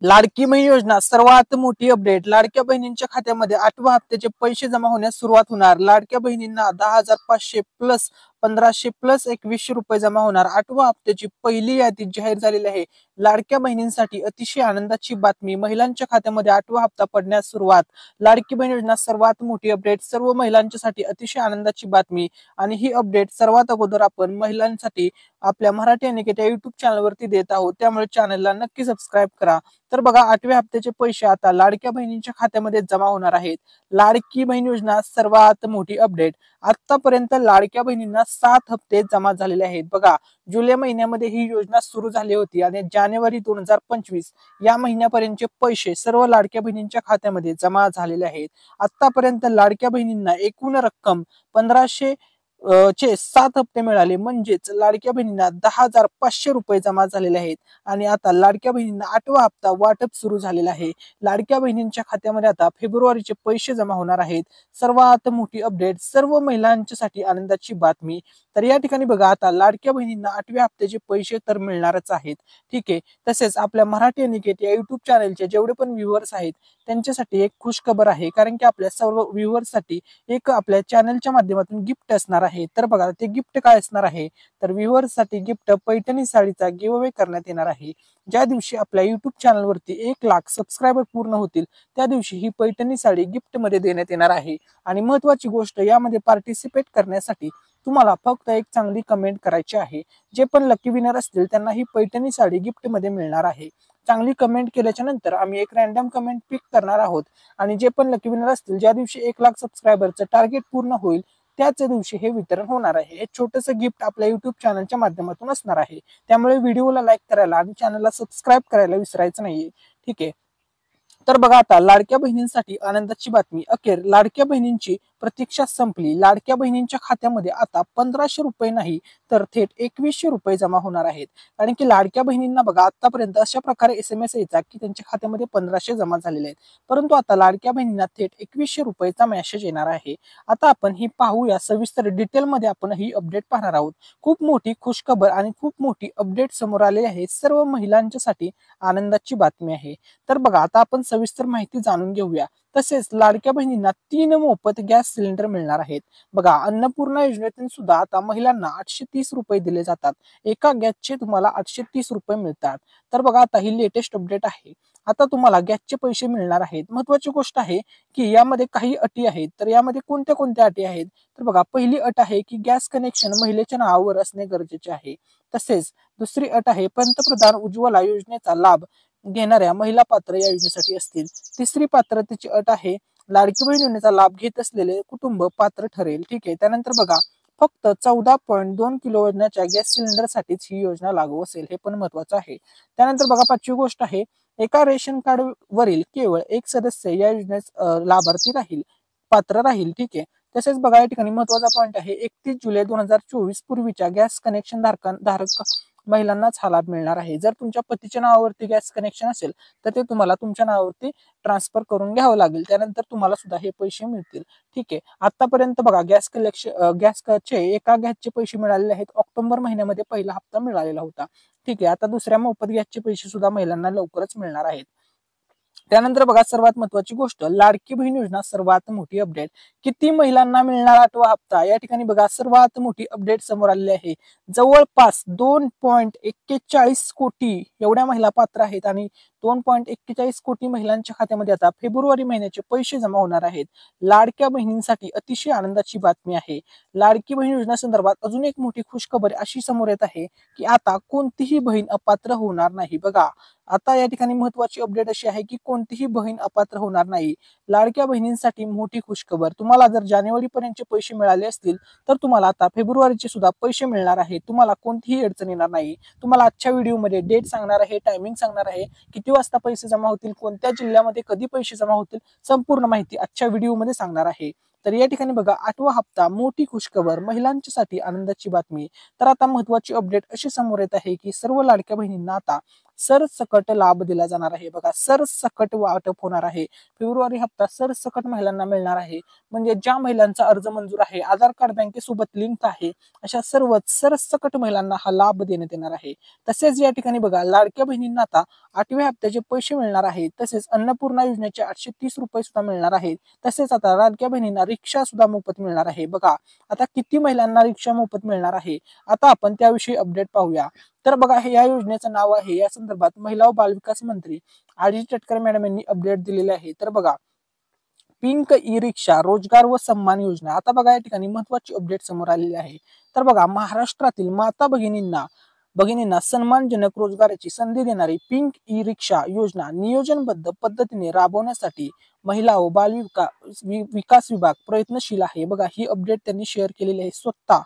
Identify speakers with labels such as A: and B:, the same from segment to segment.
A: लाडकी बहीण योजना सर्वात मोठी अपडेट. लाडक्या बहिणींच्या खात्यामध्ये 8व्या हप्त्याचे पैसे जमा होण्यास सुरुवात होणार. लाडक्या बहिणींना 10,500 प्लस 1500 प्लस 2100 रुपये जमा होणार. 8व्या हप्त्याची पहिली यादी जाहीर झालेली आहे. लाडक्या बहिणींसाठी अतिशय आनंदाची बातमी. महिलांच्या खात्यामध्ये 8वा हप्ता पडण्यास सुरुवात. लाडकी बहीण योजना सर्वात मोठी अपडेट. सर्व महिलांच्यासाठी अतिशय आनंदाची बातमी आणि ही अपडेट सर्वात अगोदर आपण महिलांसाठी आपल्या मराठी अनिकेत या युट्यूब चॅनलवरती देत आहोत. त्यामुळे चॅनलला नक्की सबस्क्राईब करा. तर बघा 8व्या हप्त्याचे पैसे आता लाडक्या बहिणींच्या खात्यामध्ये जमा होणार आहेत. लाडकी बहीण योजना सर्वात मोठी अपडेट. आतापर्यंत लाडक्या बहिणींना 7 हप्ते जमा झालेले आहेत. बघा जुलै महिन्यामध्ये ही योजना सुरू झाली होती आणि जानेवारी 2025 या महिन्यापर्यंतचे पैसे सर्व लाडक्या बहिणींच्या खात्यामध्ये जमा झालेले आहेत. आतापर्यंत लाडक्या बहिणींना एकूण रक्कम 1500 चे 7 हप्ते मिळाले, म्हणजेच लाडक्या बहिणींना 10,500 रुपये जमा झालेले आहेत आणि आता लाडक्या बहिणींना 8वा हप्ता वाटप सुरू झालेला आहे. लाडक्या बहिणींच्या खात्यामध्ये आता फेब्रुवारीचे पैसे जमा होणार आहेत. सर्वात मोठी अपडेट, सर्व महिलांच्यासाठी आनंदाची बातमी. तर या ठिकाणी बघा आता लाडक्या बहिणींना 8व्या हप्त्याचे पैसे तर मिळणारच आहेत. ठीक आहे. तसेच आपल्या मराठी अनिकेत या युट्यूब चॅनलचे जेवढे पण व्ह्युअर्स आहेत त्यांच्यासाठी एक खुशखबर आहे, कारण की आपल्या सर्व व्ह्युअर्ससाठी एक आपल्या चॅनलच्या माध्यमातून गिफ्ट असणार आहे. तर बघा ते गिफ्ट काय असणार आहे, तर व्ह्युअर्ससाठी गिफ्ट पैठणी साडीचा गिव्ह अवे करण्यात येणार आहे. ज्या दिवशी आपल्या युट्यूब चॅनलवरती 1,00,000 सबस्क्रायबर पूर्ण होतील त्या दिवशी ही पैठणी साडी गिफ्ट मध्ये देण्यात येणार आहे. आणि महत्वाची गोष्ट, यामध्ये पार्टिसिपेट करण्यासाठी तुम्हाला फक्त एक चांगली कमेंट करायची आहे. जे पण लकी विनर असतील त्यांना ही पैठणी साडी गिफ्ट मध्ये मिळणार आहे. चांगली कमेंट केल्याच्या नंतर आम्ही एक रॅन्डम कमेंट पिक करणार आहोत आणि जे पण लकी विनर असतील, ज्या दिवशी 1,00,000 सबस्क्रायबरचं टार्गेट पूर्ण होईल त्याच दिवशी हे वितरण होणार आहे. हे छोटंसं गिफ्ट आपल्या युट्यूब चॅनलच्या माध्यमातून असणार आहे. त्यामुळे व्हिडिओला लाईक करायला आणि चॅनलला सबस्क्राईब करायला विसरायचं नाहीये. ठीक आहे. तर बघा आता लाडक्या बहिणींसाठी आनंदाची बातमी. अखेर लाडक्या बहिणींची प्रतीक्षा संपली. लाडक्या बहिणींच्या खात्यामध्ये आता 1500 रुपये नाही तर थेट 2100 रुपये जमा होणार आहेत. कारण की लाडक्या बहिणींना बघा आतापर्यंत अशा प्रकारे SMS यायचा की त्यांच्या खात्यामध्ये 1500 जमा झालेले आहेत, परंतु आता लाडक्या बहिणींना थेट 2100 रुपयेचा मेसेज येणार आहे. आता आपण ही पाहूया सविस्तर डिटेलमध्ये आपण ही अपडेट पाहणार आहोत. खूप मोठी खुशखबर आणि खूप मोठी अपडेट समोर आलेली आहे. सर्व महिलांच्यासाठी आनंदाची बातमी आहे. तर बघा आता आपण सविस्तर माहिती जाणून घेऊया. तसेच लाडक्या बहिणींना 3 मोफत गॅस सिलेंडर मिळणार आहेत. बघा अन्नपूर्णा योजनेतून सुद्धा आता महिलांना 830 रुपये दिले जातात. एका गॅसचे तुम्हाला 830 रुपये मिळतात. तर बघा आता ही लेटेस्ट अपडेट आहे. आता तुम्हाला गॅसचे पैसे मिळणार आहेत. महत्वाची गोष्ट आहे की यामध्ये काही अटी आहेत. तर यामध्ये कोणत्या कोणत्या अटी आहेत, तर बघा पहिली अट आहे की गॅस कनेक्शन महिलेच्या नावावर असणे गरजेचे आहे. तसेच दुसरी अट आहे पंतप्रधान उज्ज्वला योजनेचा लाभ घेणाऱ्या महिला पात्र या योजनेसाठी असतील. तिसरी पात्रतेची अट आहे लाडकी बहीण योजनेचा लाभ घेत असलेले कुटुंब पात्र ठरेल. ठीक आहे. त्यानंतर बघा फक्त 14.2 किलो वजनाच्या गॅस सिलेंडरसाठीच ही योजना लागू असेल, हे पण महत्वाचं आहे. त्यानंतर बघा पाचवी गोष्ट आहे एका रेशन कार्ड वरील केवळ एक सदस्य या योजनेस लाभार्थी राहील, पात्र राहील. ठीक आहे. तसेच बघा या ठिकाणी महत्वाचा पॉईंट आहे 31 जुलै 2024 पूर्वीच्या गॅस कनेक्शन धारक महिलांनाच हा लाभ मिळणार आहे. जर तुमच्या पतीच्या नावावरती गॅस कनेक्शन असेल तर ते तुम्हाला तुमच्या नावावरती ट्रान्सफर करून घ्यावं लागेल. त्यानंतर तुम्हाला सुद्धा हे पैसे मिळतील. ठीक आहे. आतापर्यंत बघा गॅसचे एका गॅसचे पैसे मिळालेले आहेत. ऑक्टोबर महिन्यामध्ये पहिला हप्ता मिळालेला होता. ठीक आहे. आता दुसऱ्या मोफत गॅसचे पैसे सुद्धा महिलांना लवकरच मिळणार आहेत. त्यानंतर बघा सर्वात महत्वाची गोष्ट, लाडकी बहीण योजना सर्वात मोठी अपडेट. किती महिलांना मिळणार 8वा हप्ता, या ठिकाणी बघा सर्वात मोठी अपडेट समोर आलेली आहे. जवळपास 2.41 कोटी एवढ्या महिला पात्र आहेत आणि 2.41 कोटी महिलांच्या खात्यामध्ये आता फेब्रुवारी महिन्याचे पैसे जमा होणार आहेत. लाडक्या बहिणींसाठी अतिशय आनंदाची बातमी आहे. लाडकी बहीण योजना संदर्भात अजून एक मोठी खुशखबर अशी समोर येत आहे की आता कोणतीही बहीण अपात्र होणार नाही. बघा आता या ठिकाणी महत्वाची अपडेट अशी आहे की कोणतीही बहीण अपात्र होणार नाही. लाडक्या बहिणींसाठी मोठी खुशखबर. तुम्हाला जर जानेवारी पर्यंतचे पैसे मिळाले असतील तर तुम्हाला आता फेब्रुवारीचे सुद्धा पैसे मिळणार आहे. तुम्हाला कोणतीही अडचण येणार नाही. तुम्हाला आजच्या व्हिडिओमध्ये डेट सांगणार आहे, टायमिंग सांगणार आहे, किती वाजता पैसे जमा होतील, कोणत्या जिल्ह्यामध्ये कधी पैसे जमा होतील, संपूर्ण माहिती आजच्या व्हिडिओमध्ये सांगणार आहे. तर या ठिकाणी बघा 8वा हप्ता, मोठी खुशखबर, महिलांच्यासाठी आनंदाची बातमी. तर आता महत्वाची अपडेट अशी समोर येत आहे की सर्व लाडक्या बहिणींना आता सरसकट लाभ दिला जाणार आहे. बघा, सरसकट वाटप होणार आहे. फेब्रुवारी हप्ता सरसकट महिलांना मिळणार आहे. म्हणजे ज्या महिलांचा अर्ज मंजूर आहे, आधार कार्ड बँकेसोबत लिंक आहे, अशा सर्व सरसकट महिलांना हा लाभ देण्यात येणार आहे. तसेच या ठिकाणी बघा, लाडक्या बहिणींना आता 8व्या हप्त्याचे पैसे मिळणार आहेत. तसेच अन्नपूर्णा योजनेचे 830 रुपये सुद्धा मिळणार आहेत. तसेच आता लाडक्या बहिणींना रिक्षा सुद्धा मोफत मिळणार आहे. बघा, आता किती महिलांना रिक्षा मोफत मिळणार आहे, आता आपण त्याविषयी अपडेट पाहूया. तर बघा, हे या योजनेचं नाव आहे. या संदर्भात महिला व बालविकास मंत्री आदिती तटकरे मॅडम यांनी अपडेट दिलेले आहे. तर बघा, पिंक ई रिक्षा रोजगार व सन्मान योजना. आता बघा, या ठिकाणी महत्वाची अपडेट समोर आलेली आहे. तर बघा, महाराष्ट्रातील माता भगिनींना सन्मानजनक रोजगाराची संधी देणारी पिंक ई रिक्षा योजना नियोजनबद्ध पद्धतीने राबवण्यासाठी महिला व बाल विकास विभाग प्रयत्नशील आहे. बघा, ही अपडेट त्यांनी शेअर केलेली आहे स्वतः.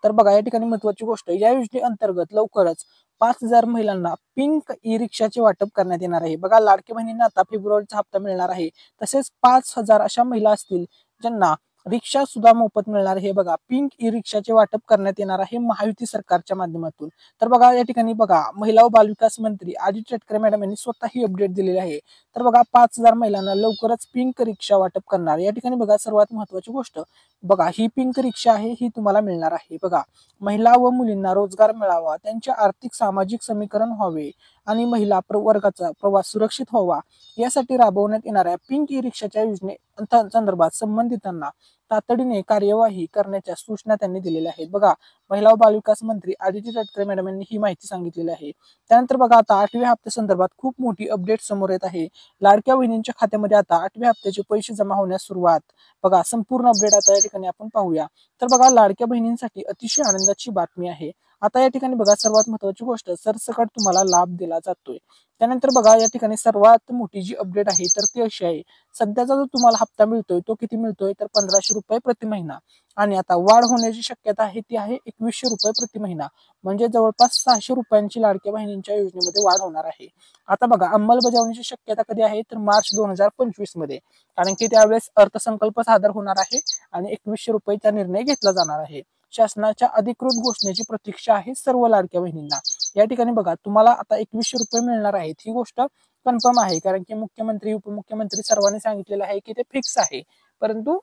A: तर बघा, या ठिकाणी महत्वाची गोष्ट, या योजनेअंतर्गत लवकरच 5,000 महिलांना पिंक ई रिक्षाचे वाटप करण्यात येणार आहे. बघा, लाडक्या बहिणींना आता फेब्रुवारीचा हप्ता मिळणार आहे. तसेच 5,000 अशा महिला असतील ज्यांना रिक्षा सुद्धा मोफत मिळणार आहे. बघा, पिंक ई रिक्षाचे वाटप करण्यात येणार आहे महायुती सरकारच्या माध्यमातून. तर बघा, या ठिकाणी बघा, महिला व बालविकास मंत्री आदिती तटकरे मॅडम यांनी स्वतः ही अपडेट दिलेली आहे. तर बघा, 5,000 महिलांना लवकरच पिंक रिक्षा वाटप करणार. या ठिकाणी बघा, सर्वात महत्वाची गोष्ट, बघा, ही पिंक रिक्षा आहे, ही तुम्हाला मिळणार आहे. बघा, महिला व मुलींना रोजगार मिळावा, त्यांचे आर्थिक सामाजिक समीकरण व्हावे आणि महिला वर्गाचा प्रवास सुरक्षित व्हावा यासाठी राबवण्यात येणाऱ्या पिंक ई रिक्षाच्या योजने संदर्भात संबंधितांना तातडीने कार्यवाही करण्याच्या सूचना त्यांनी दिलेल्या आहेत. बघा, महिला व बालविकास मंत्री आदिती तटकरे मॅडम यांनी ही माहिती सांगितलेली आहे. त्यानंतर बघा, आता 8व्या हप्त्या संदर्भात खूप मोठी अपडेट समोर येत आहे. लाडक्या बहिणींच्या खात्यामध्ये आता 8व्या हप्त्याचे पैसे जमा होण्यास सुरुवात. बघा, संपूर्ण अपडेट आता या ठिकाणी आपण पाहूया. तर बघा, लाडक्या बहिणींसाठी अतिशय आनंदाची बातमी आहे. आता या ठिकाणी बघा, सर्वात महत्वाची गोष्ट, सरसकट तुम्हाला लाभ दिला जातोय. त्यानंतर बघा, या ठिकाणी सर्वात मोठी जी अपडेट आहे तर ती अशी आहे, सध्याचा जो तुम्हाला हप्ता मिळतोय तो किती मिळतोय, तर 1,500 रुपये प्रति महिना. आणि आता वाढ होण्याची शक्यता आहे, ती आहे 2,100 रुपये प्रति महिना. म्हणजे जवळपास 600 रुपयांची लाडक्या बहिणींच्या योजनेमध्ये वाढ होणार आहे. आता बघा, अंमलबजावणीची शक्यता कधी आहे, तर मार्च 2025 मध्ये, कारण की त्यावेळेस अर्थसंकल्प सादर होणार आहे आणि 2,100 रुपयेचा निर्णय घेतला जाणार आहे. शासनाच्या अधिकृत घोषणेची प्रतीक्षा आहे सर्व लाडक्या बहिणींना. या ठिकाणी बघा, तुम्हाला आता 2,100 रुपये मिळणार आहेत, ही गोष्ट कन्फर्म आहे, कारण की मुख्यमंत्री उपमुख्यमंत्री सर्वांनी सांगितलेलं आहे की ते फिक्स आहे. परंतु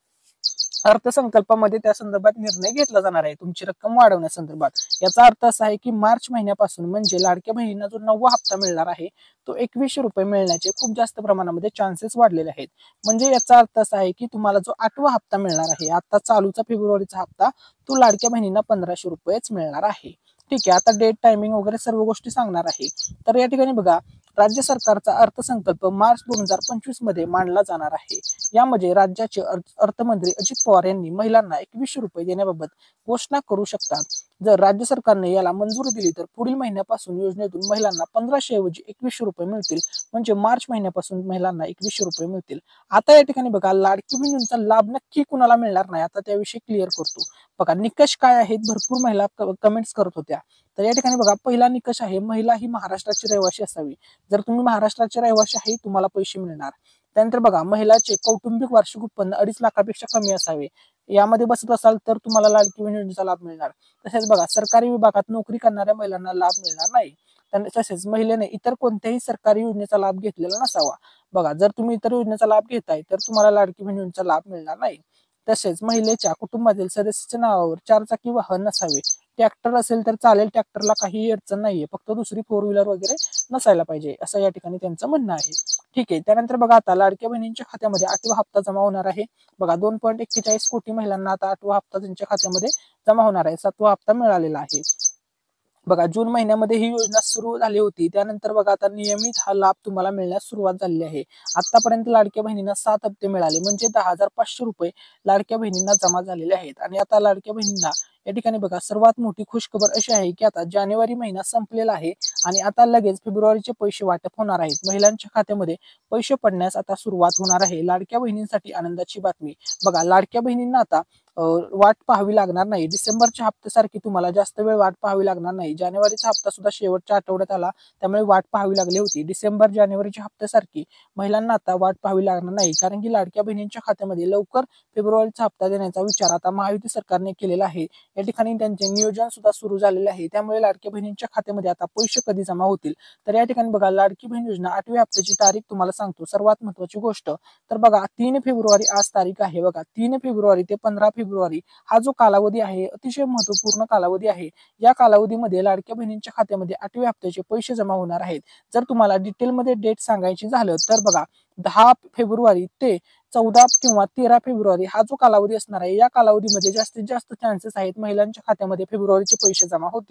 A: अर्थसंकल्पामध्ये त्या संदर्भात निर्णय घेतला जाणार आहे तुमची रक्कम वाढवण्यासंदर्भात. याचा अर्थ असा आहे की मार्च महिन्यापासून म्हणजे लाडक्या बहिणींना जो 9वा हप्ता मिळणार आहे तो 2,100 रुपये मिळण्याचे खूप जास्त प्रमाणामध्ये चान्सेस वाढलेले आहेत. म्हणजे याचा अर्थ असा आहे की तुम्हाला जो 8वा हप्ता मिळणार आहे, आता चालूचा फेब्रुवारीचा हप्ता, तो लाडक्या बहिणींना 1,500 रुपयेच मिळणार आहे. ठीक आहे, आता डेट, टायमिंग वगैरे सर्व गोष्टी सांगणार आहे. तर या ठिकाणी बघा, राज्य सरकारचा अर्थसंकल्प मार्च 2025 मध्ये मांडला जाणार आहे. यामध्ये राज्याचे अर्थमंत्री अजित पवार यांनी महिलांना 2,100 रुपये देण्याबाबत घोषणा करू शकतात. जर राज्य सरकारने याला मंजुरी दिली तर पुढील महिन्यापासून योजनेतून महिलांना 1,500 ऐवजी 2,100 रुपये मिळतील. म्हणजे मार्च महिन्यापासून महिलांना 2,100 रुपये मिळतील. आता या ठिकाणी बघा, लाडकी बहिणींचा लाभ नक्की कुणाला मिळणार नाही, आता त्याविषयी क्लिअर करतो. बघा, निकष काय आहेत, भरपूर महिला कमेंट्स करत होत्या. तर या ठिकाणी बघा, पहिला निकष आहे, महिला ही महाराष्ट्राची रहिवासी असावी. जर तुम्ही महाराष्ट्राचे रहिवासी आहे, तुम्हाला पैसे मिळणार. त्यानंतर बघा, महिलाचे कौटुंबिक वार्षिक उत्पन्न 2.5 लाखापेक्षा कमी असावे. यामध्ये बसत असाल तर तुम्हाला लाडकी बहीण योजनेचा लाभ मिळणार. तसेच बघा, सरकारी विभागात नोकरी करणाऱ्या महिलांना लाभ मिळणार नाही. तसेच महिलेने इतर कोणत्याही सरकारी योजनेचा लाभ घेतलेला नसावा. बघा, जर तुम्ही इतर योजनेचा लाभ घेताय तर तुम्हाला लाडकी बहीण योजनेचा लाभ मिळणार नाही. तसेच महिलेच्या कुटुंबातील सदस्याच्या नावावर 4 चाकी वाहन नसावे. ट्रॅक्टर असेल तर चालेल, ट्रॅक्टरला काही अडचण नाहीये, फक्त दुसरी 4 व्हीलर वगैरे नसायला पाहिजे, असं या ठिकाणी त्यांचं म्हणणं आहे. ठीक आहे, त्यानंतर बघा, आता लाडक्या बहिणींच्या खात्यामध्ये 8वा हप्ता जमा होणार आहे. बघा, 2.41 कोटी महिलांना आता 8वा हप्ता त्यांच्या खात्यामध्ये जमा होणार आहे. 7वा हप्ता मिळालेला आहे. बघा, जून महिन्यामध्ये ही योजना सुरू झाली होती. त्यानंतर बघा, आता नियमित हा लाभ तुम्हाला मिळण्यास सुरुवात झालेली आहे. आतापर्यंत लाडक्या बहिणींना 7 हप्ते मिळाले, म्हणजे 10,500 रुपये लाडक्या बहिणींना जमा झालेले आहेत. आणि आता लाडक्या बहिणींना या ठिकाणी बघा, सर्वात मोठी खुशखबर अशी आहे की आता जानेवारी महिना संपलेला आहे आणि आता लगेच फेब्रुवारीचे पैसे वाटप होणार आहेत. महिलांच्या खात्यामध्ये पैसे पडण्यास आता सुरुवात होणार आहे. लाडक्या बहिणींसाठी आनंदाची बातमी. बघा, लाडक्या बहिणींना आता वाट पाहावी लागणार नाही. डिसेंबरच्या हप्त्यासारखी तुम्हाला जास्त वेळ वाट पाहावी लागणार नाही. जानेवारीचा हप्ता सुद्धा शेवटच्या आठवड्यात आला, त्यामुळे वाट पाहावी लागली होती. डिसेंबर जानेवारीच्या हप्त्यासारखी महिलांना आता वाट पाहावी लागणार नाही, कारण की लाडक्या बहिणींच्या खात्यामध्ये लवकर फेब्रुवारीचा हप्ता देण्याचा विचार आता महायुती सरकारने केलेला आहे. या ठिकाणी त्यांचे नियोजन सुद्धा सुरू झालेले आहे. त्यामुळे लाडक्या बहिणींच्या खात्यामध्ये आता पैसे कधी जमा होतील, तर या ठिकाणी बघा लाडकी बहीण योजना 8व्या हप्त्याची तारीख तुम्हाला सांगतो. सर्वात महत्वाची गोष्ट तर बघा 3 फेब्रुवारी आज तारीख आहे. बघा 3 फेब्रुवारी ते 15 फेब्रुवारी हा जो कालावधी आहे अतिशय महत्वपूर्ण कालावधी आहे. या कालावधीमध्ये लाडक्या बहिणींच्या खात्यामध्ये 8व्या हप्त्याचे पैसे जमा होणार आहेत. जर तुम्हाला डिटेलमध्ये डेट सांगायची झालं तर बघा 10 फेब्रुवारी ते 14 किंवा 13 फेब्रुवारी हा जो कालावधी असणार आहे, या कालावधीमध्ये जास्तीत जास्त चान्सेस आहेत महिलांच्या खात्यामध्ये फेब्रुवारीचे पैसे जमा होतील.